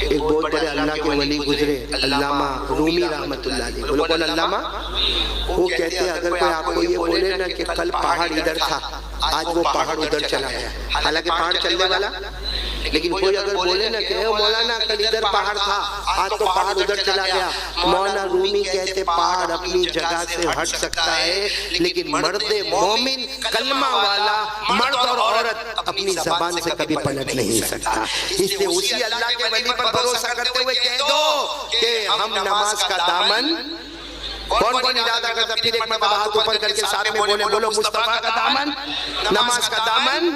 ایک بہت بڑے اللہ کے ولی گزرے، علامہ رومی رحمت اللہ علیہ، بولو کون علامہ؟ وہ کہتے ہیں اگر کوئی آپ کو یہ بولے نا کہ کل پہاڑ ادھر تھا، آج وہ پہاڑ ادھر چلا گیا، حالانکہ پہاڑ چلنے والا، لیکن کوئی اگر بولے نا کہ مولانا کل ادھر پہاڑ تھا، آج تو پہاڑ ادھر چلا گیا، مولانا رومی کہتے پہاڑ اپنی جگہ سے ہٹ سکتا ہے، لیکن مرد مومن کلمہ والا مرد اور عورت اپنی زبان سے کبھی پلٹ نہیں سکتا۔ اس لیے اسی اللہ کے ولی پر بھروسہ کرتے ہوئے کہہ دو کہ ہم نماز کا دامن، کون کون ارادہ کرتا پھر ایک مرتبہ ہاتھ اوپر کر کے ساتھ میں بولے، بولو مصطفیٰ کا دامن، نماز کا دامن۔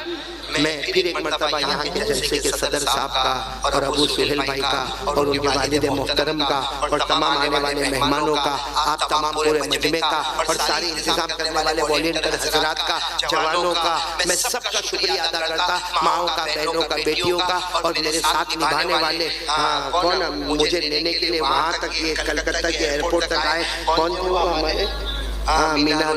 میں پھر ایک مرتبہ یہاں کے جلسے کے صدر صاحب کا اور ابو سہیل بھائی کا اور ان کے والد محترم کا اور تمام آنے والے مہمانوں کا، آپ تمام پورے مجمع کا اور ساری انتظام کرنے والے والنٹیئر حضرات کا، جوانوں کا، میں سب کا شکریہ ادا کرتا، ماؤں کا، بہنوں کا، بیٹیوں کا، اور میرے ساتھ نبھانے والے کون مجھے لینے کے لیے وہاں تک یہ کلکتہ کے ایئرپورٹ تک آئے، کون تھے وہ ہمارے مینار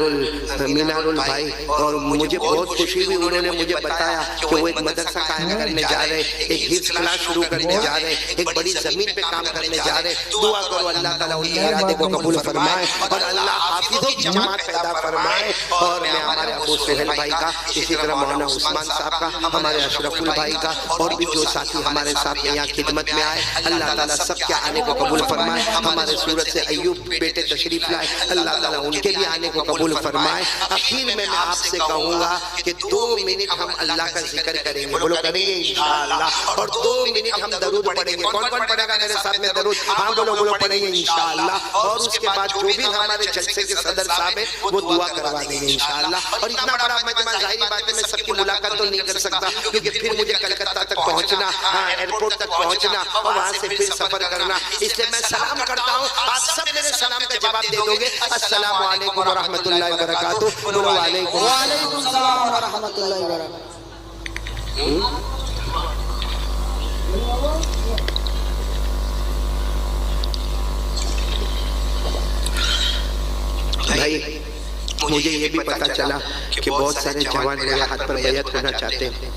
البھائی، اور مجھے بہت خوشی ہوئی، انہوں نے مجھے بتایا کہ وہ ایک مدرسہ قائم کرنے جا رہے، ایک حفظ کلاس شروع کرنے جا رہے، ایک بڑی زمین پہ کام کرنے جا رہے۔ دعا کرو اللہ تعالیٰ ان کے ارادے کو قبول فرمائے اور اللہ حافظوں کی جماعت پیدا فرمائے۔ اور میں ہمارے ابو سہیل بھائی کا، اسی طرح مولانا عثمان صاحب کا، ہمارے اشرف البھائی کا، اور بھی جو ساتھی ہمارے ساتھ یہاں خدمت میں آئے، اللہ تعالیٰ سب کے آنے کو قبول فرمائے۔ ہمارے سورت سے ایوب بیٹے تشریف لائے، اللہ تعالیٰ ان کے آنے کو قبول فرمائے۔ اخیر میں آپ سے کہوں گا کہ 2 منٹ ہم اللہ کا ذکر کریں گے، بولو کریں گے انشاءاللہ، اور 2 منٹ ہم درود پڑھیں گے۔ کون کون پڑھے گا میرے ساتھ میں درود؟ ہاں بولو پڑھیں گے انشاءاللہ۔ اور اس کے بعد جو بھی ہمارے جلسے کے صدر صاحب ہیں وہ دعا کروا دیں گے انشاءاللہ۔ اور اتنا بڑا مجمع، ظاہری بات ہے میں سب کی ملاقات تو نہیں کر سکتا کیونکہ پھر مجھے کلکتہ تک پہنچنا، ایئرپورٹ تک پہنچنا اور وہاں سے پھر سفر کرنا، اس لیے میں سلام کرتا ہوں، آپ سب میرے سلام کا جواب دے دو گے۔ السلام علیکم ورحمۃ اللہ وبرکاتہ۔ وعلیکم السلام ورحمۃ اللہ وبرکاتہ۔ بھائی مجھے یہ بھی پتا چلا کہ بہت سارے جوان میرے ہاتھ پر بیعت ہونا چاہتے ہیں،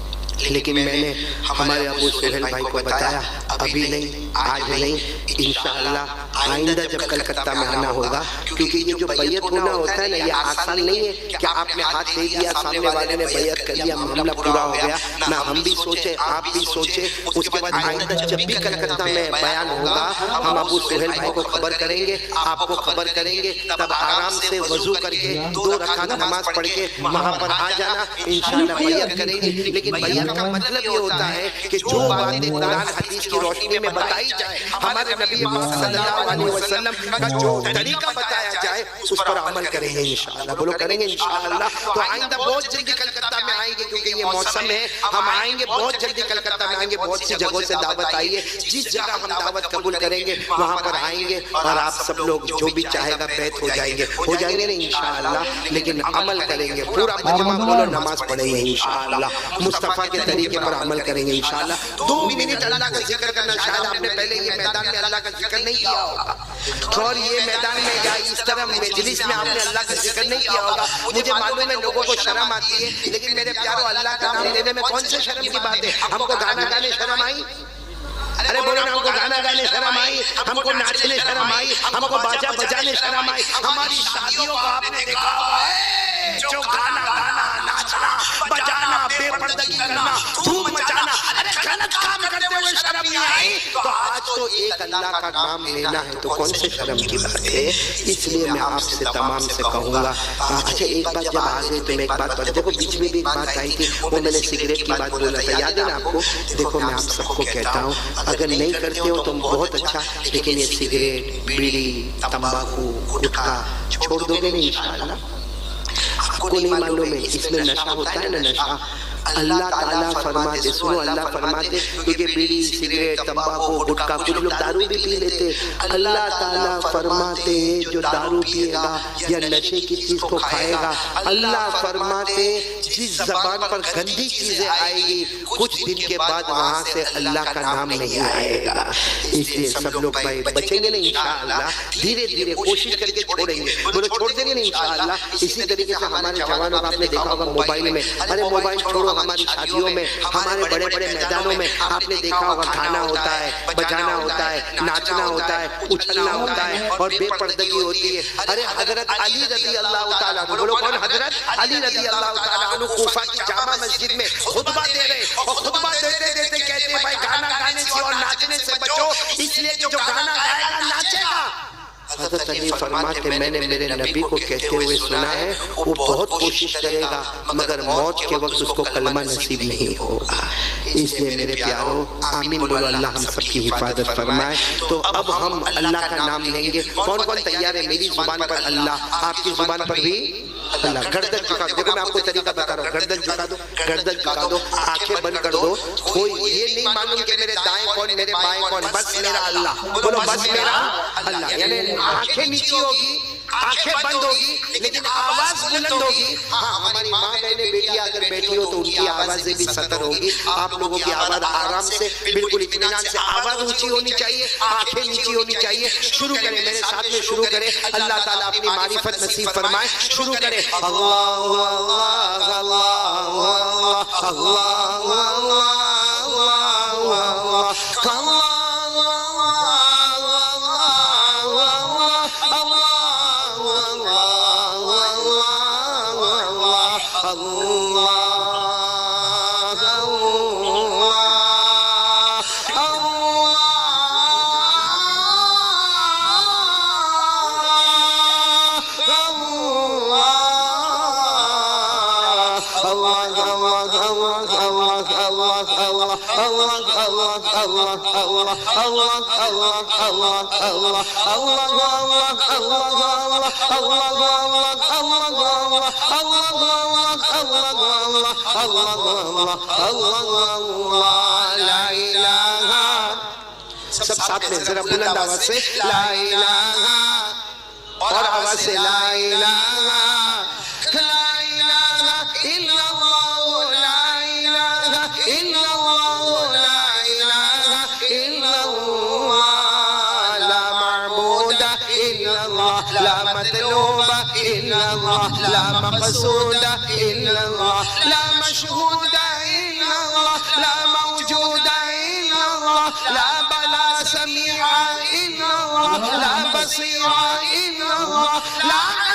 لیکن میں نے ہمارے ابو سہیل بھائی کو بتایا ابھی نہیں، آج نہیں، انشاءاللہ آئندہ جب کلکتہ میں آنا ہوگا، کیونکہ یہ جو بیعت ہونا ہوتا ہے نا یہ آسان نہیں ہے کہ آپ نے ہاتھ دے دیا، سامنے والے نے بیعت کر لیا، معاملہ پورا ہو گیا نہ۔ ہم بھی سوچے، آپ بھی سوچے، اس کے بعد آئندہ جب بھی کلکتہ میں بیان ہوگا ہم ابو سہیل بھائی کو خبر کریں گے، آپ کو خبر کریں گے، تب آرام سے وضو کر کے 2 رکعت نماز پڑھ کے وہاں پر آ جانا، انشاءاللہ بیعت کریں گے۔ لیکن بیعت کا مطلب یہ ہوتا ہے کہ جو باتیں قرآن حدیث کی روشنی میں بتائی جائے، ہمارے نبی پاک صلی اللہ علیہ وسلم کا جو طریقہ بتایا جائے اس پر عمل کریں گے انشاءاللہ، بولو کریں گے انشاءاللہ۔ تو آئندہ بہت جلدی کلکتہ میں آئیں گے کیونکہ یہ موسم ہے، ہم آئیں گے بہت جلدی کلکتہ میں آئیں گے، بہت سی جگہوں سے دعوت آئی ہے، جس جگہ ہم دعوت قبول کریں گے وہاں پر آئیں گے اور آپ سب لوگ جو بھی چاہے گا بیعت ہو جائیں گے نا انشاءاللہ، لیکن عمل کریں گے، پورا مجمع بولو نماز پڑھیں گے انشاءاللہ، مصطفیٰ کے طریقے پر عمل کریں گے انشاءاللہ۔ 2 منٹ اللہ کا ذکر کرنا، شاید آپ نے پہلے یہ میدان میں اللہ کا ذکر نہیں کیا ہوگا، اور یہ میدان میں یا اس طرح مجلس میں آپ نے اللہ کا ذکر نہیں کیا ہوگا۔ مجھے معلوم ہے لوگوں کو شرم آتی ہے، لیکن میرے پیارو اللہ کا نام لینے میں کون سے شرم کی بات ہے؟ ہم کو گانا گانے شرم آئی؟ ارے بولو نا، ہم کو گانا گانے شرم آئی، ہم کو ناچنے شرم آئی، ہم کو باجا بجانے شرم آئی؟ ہماری شادیوں کو آپ نے دیکھا ہوا ہے، جو گانا گانا، ناچنا، بجانا، بے پردگی کرنا، دھوم مچانا، ارے غلط کام کرتے ہوئے شرم نہیں آئی تو آج تو ایک اللہ کا نام لینا ہے تو کون سے شرم کی بات ہے؟ اس لیے میں آپ سے تمام سے کہوں گا۔ اچھا ایک بات جب آ گئی تو میں ایک بات بتا، دیکھو بیچ میں بھی ایک بات آئی تھی، وہ میں نے سگریٹ کی بات بولا تھا، یاد ہے نا آپ کو؟ دیکھو میں آپ سب کو کہتا ہوں اگر نہیں کرتے ہو تو بہت اچھا، لیکن یہ سگریٹ، بیڑی، تمباکو، گٹکا چھوڑ دو گے نہیں انشاءاللہ؟ آپ کو نہیں معلوم ہے اس میں نشہ ہوتا ہے نا، نشہ اللہ تعالیٰ فرماتے، سنو اللہ فرماتے، کیونکہ بیڑی، سگریٹ، تمباکو، گٹکا، کچھ لوگ دارو بھی پی لیتے، اللہ تعالیٰ فرماتے ہیں جو دارو پیے گا یا نشے کی چیز کو کھائے گا، اللہ فرماتے جس زبان پر گندی چیزیں آئے گی کچھ دن کے بعد وہاں سے اللہ کا نام نہیں آئے گا۔ اس لیے سب لوگ بھائی بچیں گے نا انشاءاللہ، دھیرے دھیرے کوشش کر کے چھوڑیں گے، بولو چھوڑ دیں گے نا انشاءاللہ۔ اسی طریقے سے ہمارے جوانوں کو آپ نے دیکھا ہوگا موبائل میں، ارے موبائل چھوڑو لوگ ہماری شادیوں میں ہمارے بڑے بڑے میدانوں میں آپ نے دیکھا ہوگا گانا ہوتا ہے بجانا ہوتا ہے ناچنا ہوتا ہے اچھلنا ہوتا ہے اور بے پردگی ہوتی ہے. ارے حضرت علی رضی اللہ تعالیٰ عنہ بولو کون حضرت علی رضی اللہ تعالیٰ عنہ کوفہ کی جامع مسجد میں خطبہ دے رہے اور خطبہ دیتے دیتے کہتے ہیں بھائی گانا گانے سے اور ناچنے سے بچو اس لیے کہ جو گانا گائے گا ناچے گا. حضرت علی فرماتے میں نے میرے نبی کو کہتے ہوئے سنا ہے وہ بہت کوشش کرے گا مگر موت کے وقت اس کو کلمہ نصیب نہیں ہوگا. اس لیے میرے پیاروں آمین بولو اللہ ہم سب کی حفاظت فرمائے. تو اب ہم اللہ کا نام لیں گے. کون کون تیار ہے؟ میری زبان پر اللہ, آپ کی زبان پر بھی اللہ. گردن جھکا دو. دیکھو میں آپ کو طریقہ بتا رہا ہوں. گردن جھکا دو, گردن جھکا دو, آنکھیں بند کر دو. کوئی یہ نہیں معلوم کہ میرے دائیں کون میرے بائیں کون, بس میرا اللہ. بولو بس میرا اللہ. یعنی آنکھیں نیچی ہوگی, آنکھیں بند ہوگی لیکن آواز بلند ہوگی. ہاں ہماری ماں بہنیں بیٹیاں اگر بیٹھی ہو تو ان کی آوازیں بھی سطر ہوگی. آپ لوگوں کی آواز آرام سے بالکل اطمینان سے, آواز اونچی ہونی چاہیے, آنکھیں نیچی ہونی چاہیے. شروع کریں میرے ساتھ میں, شروع کریں. اللہ تعالیٰ اپنی معرفت نصیب فرمائے. شروع کریں. اللہ اللہ اللہ اللہ سب ساتھ میں ذرا بلند آواز سے لا الہ, اور آواز سے لا الہ لا الہ الا اللہ, لا الہ الا اللہ, لا الہ الا اللہ, لا معبود الا اللہ, لا مطلوب الا اللہ, لا مقصود الا اللہ, لا مشہود الا اللہ, لا موجود الا اللہ, لا سميع إلا الله, لا بصير إلا الله, لا